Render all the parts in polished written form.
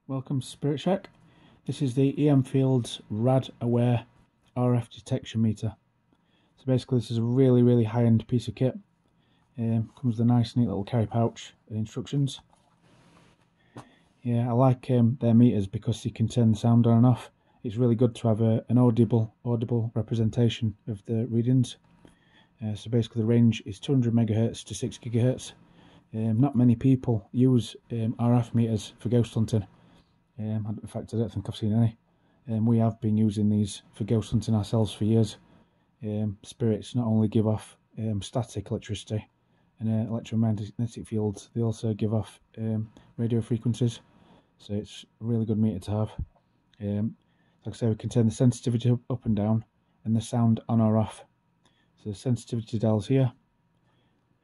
Welcome to Spirit Check. This is the EM Fields RadAware RF detection meter. So basically this is a really high-end piece of kit. Comes with a nice neat little carry pouch and instructions. Yeah, I like their meters because you can turn the sound on and off. It's really good to have an audible representation of the readings. So basically the range is 200 MHz to 6 GHz. Not many people use RF meters for ghost hunting. In fact, I don't think I've seen any. We have been using these for ghost hunting ourselves for years. Spirits not only give off static electricity and electromagnetic fields, they also give off radio frequencies. So it's a really good meter to have. Like I say, we can turn the sensitivity up and down and the sound on or off. So the sensitivity dial's here,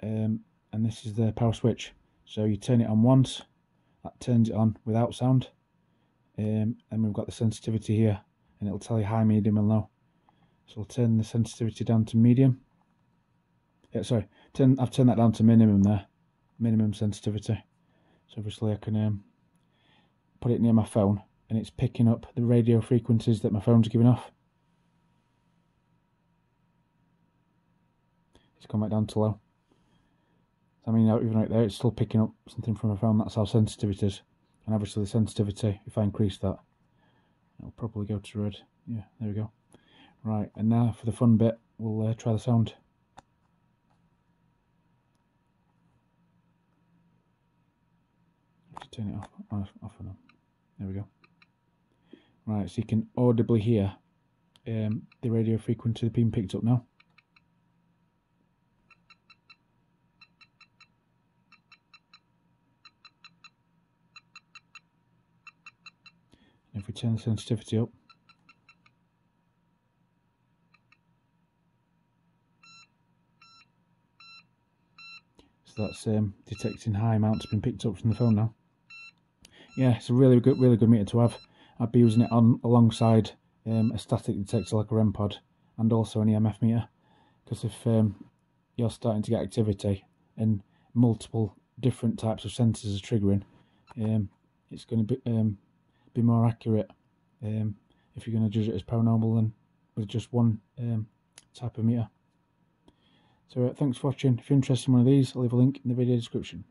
and this is the power switch. So you turn it on once, that turns it on without sound. And we've got the sensitivity here, and it'll tell you high, medium and low. So I'll turn the sensitivity down to medium. I've turned that down to minimum there, minimum sensitivity. So obviously I can put it near my phone, and it's picking up the radio frequencies that my phone's giving off. It's come back down to low. I mean, even right there, it's still picking up something from my phone. That's how sensitive it is. And obviously the sensitivity, if I increase that, it'll probably go to red. Yeah, there we go. Right, and now for the fun bit, we'll try the sound. Just turn it off and on. There we go. Right, so you can audibly hear the radio frequency being picked up now. If we turn the sensitivity up, so that's detecting high amounts being picked up from the phone now. Yeah, it's a really good meter to have. I'd be using it alongside a static detector like a REM pod and also an EMF meter, because if you're starting to get activity and multiple different types of sensors are triggering, it's going to be more accurate if you're going to judge it as paranormal than with just one type of meter. So thanks for watching. If you're interested in one of these, I'll leave a link in the video description.